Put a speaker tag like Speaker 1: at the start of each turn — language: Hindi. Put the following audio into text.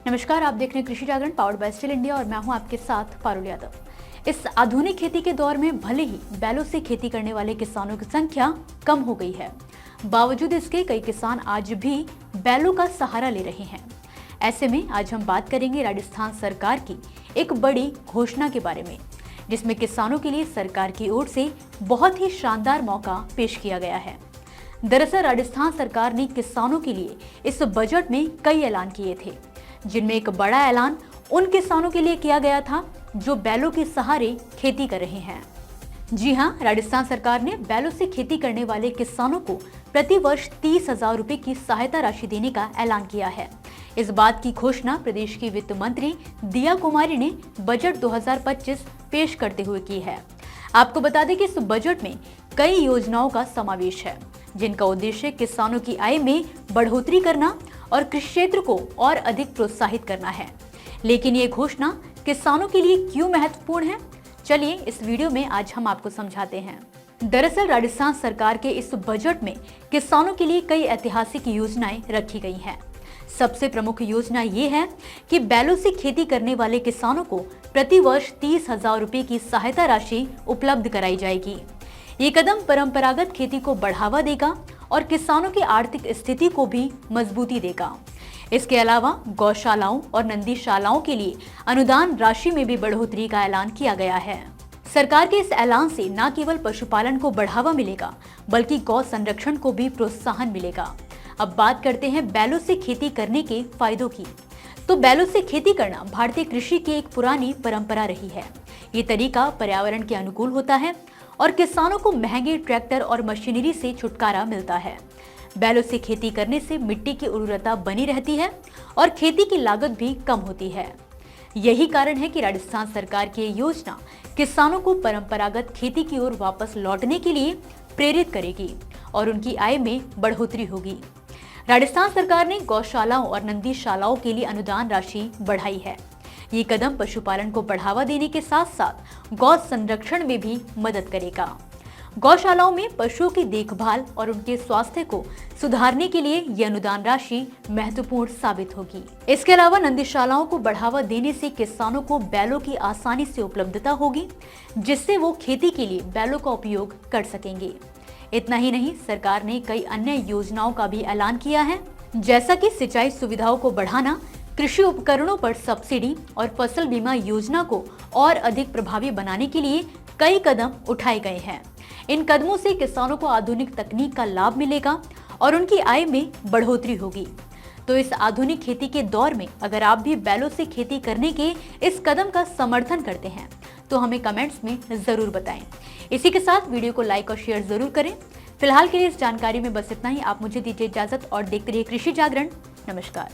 Speaker 1: नमस्कार, आप देख रहे हैं कृषि जागरण पावर्ड बाय स्टिल इंडिया और मैं हूं आपके साथ पारुल यादव। इस आधुनिक खेती के दौर में भले ही बैलों से खेती करने वाले किसानों की संख्या कम हो गई है, बावजूद इसके कई किसान आज भी बैलों का सहारा ले रहे हैं। ऐसे में आज हम बात करेंगे राजस्थान सरकार की एक बड़ी घोषणा के बारे में, जिसमें किसानों के लिए सरकार की ओर से बहुत ही शानदार मौका पेश किया गया है। दरअसल राजस्थान सरकार ने किसानों के लिए इस बजट में कई ऐलान किए थे, जिनमें एक बड़ा ऐलान उन किसानों के लिए किया गया था जो बैलों के सहारे खेती कर रहे हैं। जी हां, राजस्थान सरकार ने बैलों से खेती करने वाले किसानों को प्रति वर्ष 30,000 रुपए की सहायता राशि देने का ऐलान किया है। इस बात की घोषणा प्रदेश की वित्त मंत्री दिया कुमारी ने बजट 2025 पेश करते हुए की है। आपको बता दें कि इस बजट में कई योजनाओं का समावेश है, जिनका उद्देश्य किसानों की आय में बढ़ोतरी करना और कृषि क्षेत्र को और अधिक प्रोत्साहित करना है। लेकिन ये घोषणा किसानों के लिए क्यों महत्वपूर्ण है, चलिए इस वीडियो में आज हम आपको समझाते हैं। दरअसल राजस्थान सरकार के इस बजट में किसानों के लिए कई ऐतिहासिक योजनाएं रखी गई हैं। सबसे प्रमुख योजना ये है कि बैलों से खेती करने वाले किसानों को प्रति वर्ष 30,000 रुपए की सहायता राशि उपलब्ध कराई जाएगी। ये कदम परंपरागत खेती को बढ़ावा देगा और किसानों की आर्थिक स्थिति को भी मजबूती देगा। इसके अलावा गौशालाओं और नंदीशालाओं के लिए अनुदान राशि में भी बढ़ोतरी का ऐलान किया गया है। सरकार के इस ऐलान से न केवल पशुपालन को बढ़ावा मिलेगा, बल्कि गौ संरक्षण को भी प्रोत्साहन मिलेगा। अब बात करते हैं बैलों से खेती करने के फायदों की। तो बैलों से खेती करना भारतीय कृषि की एक पुरानी परंपरा रही है। ये तरीका पर्यावरण के अनुकूल होता है और किसानों को महंगे ट्रैक्टर और मशीनरी से छुटकारा मिलता है। बैलों से खेती करने से मिट्टी की उर्वरता बनी रहती है और खेती की लागत भी कम होती है। यही कारण है कि राजस्थान सरकार की योजना किसानों को परंपरागत खेती की ओर वापस लौटने के लिए प्रेरित करेगी और उनकी आय में बढ़ोतरी होगी। राजस्थान सरकार ने गौशालाओं और नंदीशालाओं के लिए अनुदान राशि बढ़ाई है। ये कदम पशुपालन को बढ़ावा देने के साथ साथ गौ संरक्षण में भी मदद करेगा। गौशालाओं में पशुओं की देखभाल और उनके स्वास्थ्य को सुधारने के लिए ये अनुदान राशि महत्वपूर्ण साबित होगी। इसके अलावा नंदीशालाओं को बढ़ावा देने से किसानों को बैलों की आसानी से उपलब्धता होगी, जिससे वो खेती के लिए बैलों का उपयोग कर सकेंगे। इतना ही नहीं, सरकार ने कई अन्य योजनाओं का भी ऐलान किया है, जैसा कि सिंचाई सुविधाओं को बढ़ाना, कृषि उपकरणों पर सब्सिडी और फसल बीमा योजना को और अधिक प्रभावी बनाने के लिए कई कदम उठाए गए हैं। इन कदमों से किसानों को आधुनिक तकनीक का लाभ मिलेगा और उनकी आय में बढ़ोतरी होगी। तो इस आधुनिक खेती के दौर में अगर आप भी बैलों से खेती करने के इस कदम का समर्थन करते हैं तो हमें कमेंट्स में जरूर बताएं। इसी के साथ वीडियो को लाइक और शेयर जरूर करें। फिलहाल के लिए इस जानकारी में बस इतना ही। आप मुझे दीजिए इजाजत और देखते रहिए कृषि जागरण। नमस्कार।